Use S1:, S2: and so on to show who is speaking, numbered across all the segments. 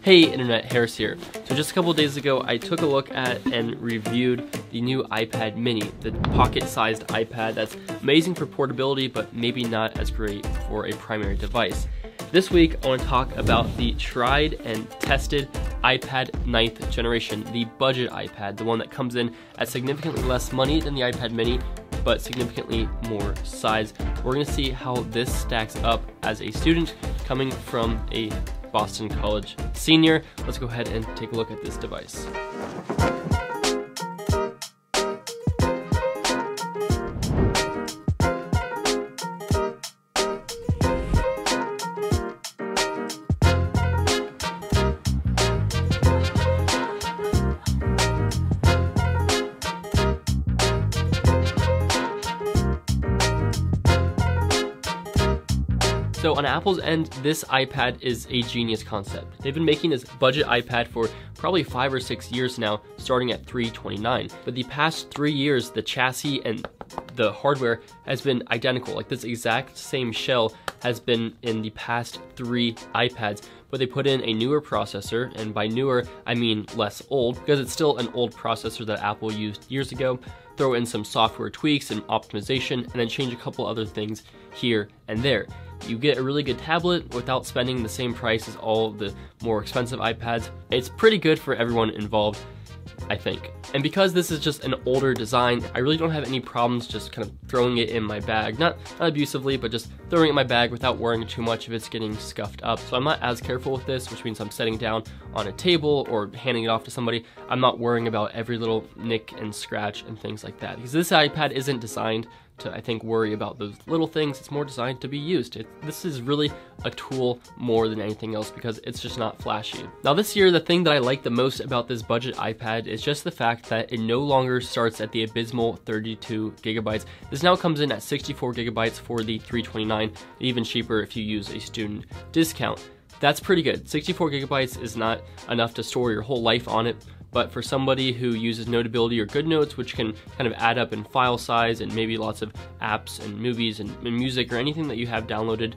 S1: Hey Internet, Harris here. So just a couple days ago, I took a look at and reviewed the new iPad mini, the pocket-sized iPad that's amazing for portability, but maybe not as great for a primary device. This week, I want to talk about the tried and tested iPad 9th generation, the budget iPad, the one that comes in at significantly less money than the iPad mini, but significantly more size. We're going to see how this stacks up as a student coming from a Boston College senior. Let's go ahead and take a look at this device. So on Apple's end, this iPad is a genius concept. They've been making this budget iPad for probably 5 or 6 years now, starting at $329. But the past 3 years, the chassis and the hardware has been identical. Like this exact same shell has been in the past 3 iPads, but they put in a newer processor, and by newer, I mean less old, because it's still an old processor that Apple used years ago. Throw in some software tweaks and optimization, and then change a couple other things here and there. You get a really good tablet without spending the same price as all the more expensive iPads. It's pretty good for everyone involved, I think. And because this is just an older design, I really don't have any problems just kind of throwing it in my bag. Not abusively, but just throwing it in my bag without worrying too much if it's getting scuffed up. So I'm not as careful with this, which means I'm setting down on a table or handing it off to somebody. I'm not worrying about every little nick and scratch and things like that. Because this iPad isn't designed to, I think, worry about those little things. It's more designed to be used. This is really a tool more than anything else because it's just not flashy. Now this year, the thing that I like the most about this budget iPad is just the fact that it no longer starts at the abysmal 32 gigabytes. This now comes in at 64 gigabytes for the $329, even cheaper if you use a student discount. That's pretty good. 64 gigabytes is not enough to store your whole life on it, but for somebody who uses Notability or GoodNotes, which can kind of add up in file size and maybe lots of apps and movies and music or anything that you have downloaded,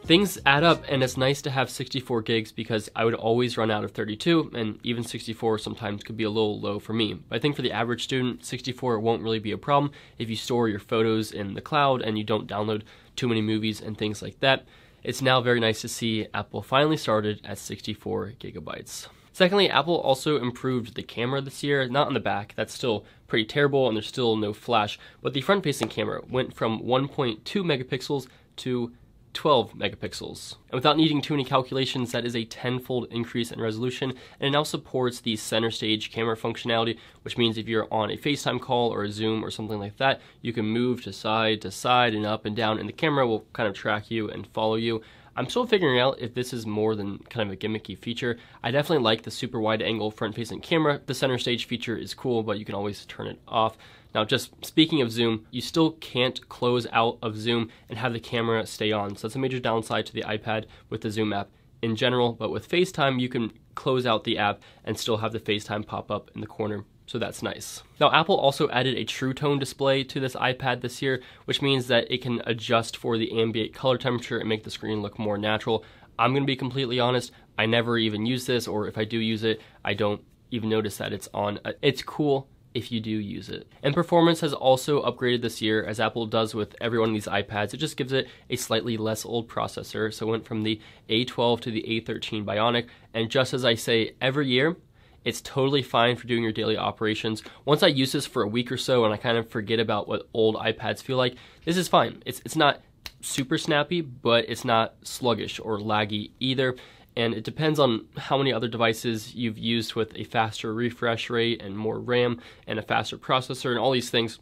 S1: things add up, and it's nice to have 64 gigs because I would always run out of 32, and even 64 sometimes could be a little low for me. But I think for the average student, 64 won't really be a problem if you store your photos in the cloud and you don't download too many movies and things like that. It's now very nice to see Apple finally started at 64 gigabytes. Secondly, Apple also improved the camera this year, not on the back, that's still pretty terrible and there's still no flash, but the front-facing camera went from 1.2 megapixels to 12 megapixels. And without needing too many calculations, that is a 10-fold increase in resolution, and it now supports the center stage camera functionality, which means if you're on a FaceTime call or a Zoom or something like that, you can move to side and up and down, and the camera will kind of track you and follow you. I'm still figuring out if this is more than kind of a gimmicky feature. I definitely like the super wide angle front-facing camera. The center stage feature is cool, but you can always turn it off. Now, just speaking of zoom, you still can't close out of zoom and have the camera stay on. So that's a major downside to the iPad with the Zoom app in general, but with FaceTime, you can close out the app and still have the FaceTime pop up in the corner. So that's nice. Now, Apple also added a True Tone display to this iPad this year, which means that it can adjust for the ambient color temperature and make the screen look more natural. I'm gonna be completely honest, I never even use this, or if I do use it, I don't even notice that it's on. It's cool if you do use it. And performance has also upgraded this year, as Apple does with every one of these iPads. It just gives it a slightly less old processor, so it went from the A12 to the A13 Bionic, and just as I say every year, it's totally fine for doing your daily operations. Once I use this for a week or so and I kind of forget about what old iPads feel like, this is fine. It's not super snappy, but it's not sluggish or laggy either. And it depends on how many other devices you've used with a faster refresh rate and more RAM and a faster processor and all these things.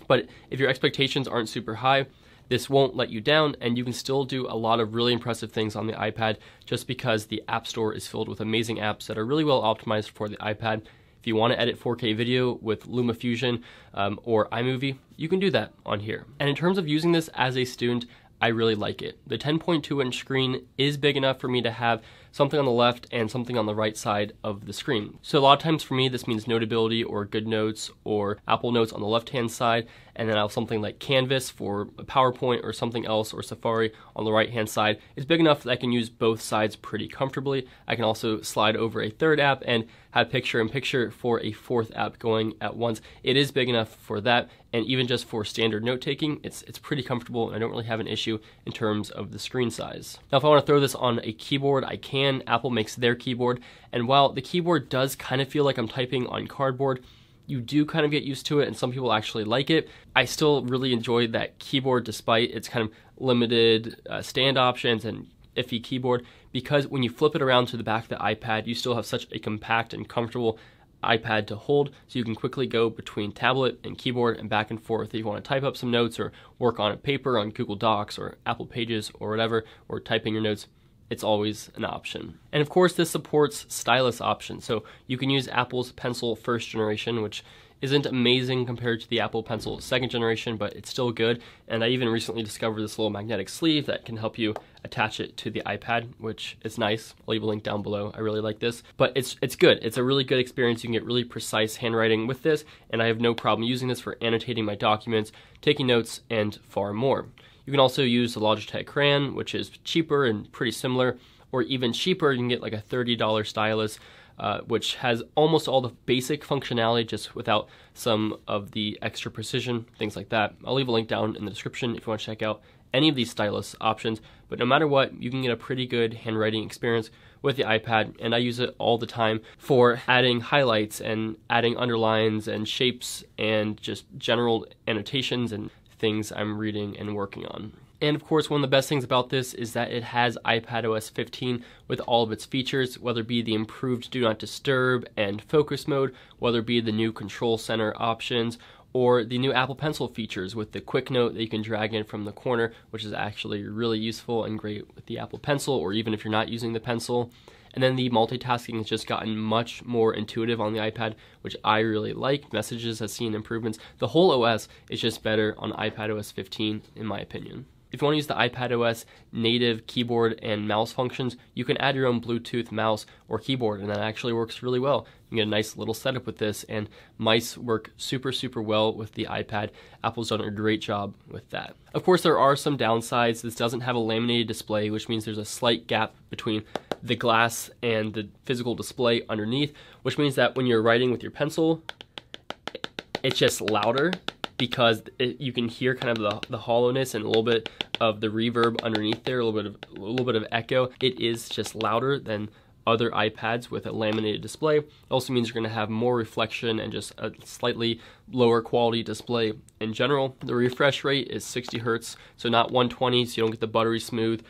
S1: But if your expectations aren't super high, this won't let you down, and you can still do a lot of really impressive things on the iPad just because the App Store is filled with amazing apps that are really well optimized for the iPad. If you want to edit 4K video with LumaFusion or iMovie, you can do that on here. And in terms of using this as a student, I really like it. The 10.2-inch screen is big enough for me to have something on the left and something on the right side of the screen. So a lot of times for me, this means Notability or GoodNotes or Apple Notes on the left-hand side, and then I'll have something like Canvas for PowerPoint or something else, or Safari on the right hand side. It's big enough that I can use both sides pretty comfortably. I can also slide over a third app and have picture-in-picture for a fourth app going at once. It is big enough for that, and even just for standard note-taking, it's pretty comfortable, and I don't really have an issue in terms of the screen size. Now, if I want to throw this on a keyboard, I can. Apple makes their keyboard, and while the keyboard does kind of feel like I'm typing on cardboard, you do kind of get used to it, and some people actually like it. I still really enjoy that keyboard despite its kind of limited stand options and iffy keyboard, because when you flip it around to the back of the iPad, you still have such a compact and comfortable iPad to hold, so you can quickly go between tablet and keyboard and back and forth if you want to type up some notes or work on a paper on Google Docs or Apple Pages or whatever, or typing your notes. It's always an option. And of course, this supports stylus options, so you can use Apple's Pencil first generation, which isn't amazing compared to the Apple Pencil second generation, but it's still good. And I even recently discovered this little magnetic sleeve that can help you attach it to the iPad, which is nice. I'll leave a link down below. I really like this, but it's good. It's a really good experience. You can get really precise handwriting with this, and I have no problem using this for annotating my documents, taking notes, and far more. You can also use the Logitech Crayon, which is cheaper and pretty similar, or even cheaper, you can get like a $30 stylus, which has almost all the basic functionality, just without some of the extra precision, things like that. I'll leave a link down in the description if you want to check out any of these stylus options, but no matter what, you can get a pretty good handwriting experience with the iPad, and I use it all the time for adding highlights and adding underlines and shapes and just general annotations and things I'm reading and working on. And of course, one of the best things about this is that it has iPadOS 15 with all of its features, whether it be the improved Do Not Disturb and focus mode, whether it be the new Control Center options, or the new Apple Pencil features with the quick note that you can drag in from the corner, which is actually really useful and great with the Apple Pencil, or even if you're not using the Pencil. And then the multitasking has just gotten much more intuitive on the iPad, which I really like. Messages has seen improvements. The whole OS is just better on iPadOS 15, in my opinion. If you want to use the iPadOS native keyboard and mouse functions, you can add your own Bluetooth mouse or keyboard, and that actually works really well. You get a nice little setup with this, and mice work super well with the iPad. Apple's done a great job with that. Of course, there are some downsides. This doesn't have a laminated display, which means there's a slight gap between the glass and the physical display underneath, which means that when you're writing with your pencil, it's just louder, because you can hear kind of the hollowness and a little bit of the reverb underneath there, a little bit of echo. It is just louder than other iPads with a laminated display. It also means you're going to have more reflection and just a slightly lower quality display in general. The refresh rate is 60 Hertz, so not 120, so you don't get the buttery smooth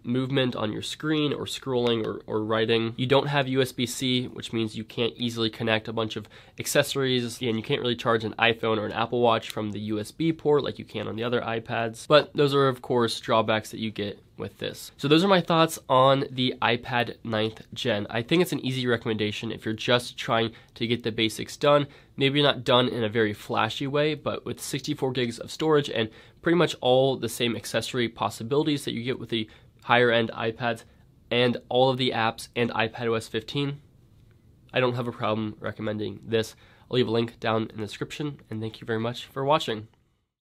S1: movement on your screen or scrolling or writing. You don't have USB-C, which means you can't easily connect a bunch of accessories, and you can't really charge an iPhone or an Apple Watch from the USB port like you can on the other iPads. But those are, of course, drawbacks that you get with this. So those are my thoughts on the iPad 9th Gen. I think it's an easy recommendation if you're just trying to get the basics done. Maybe not done in a very flashy way, but with 64 gigs of storage and pretty much all the same accessory possibilities that you get with the higher end iPads and all of the apps and iPadOS 15, I don't have a problem recommending this. I'll leave a link down in the description, and thank you very much for watching.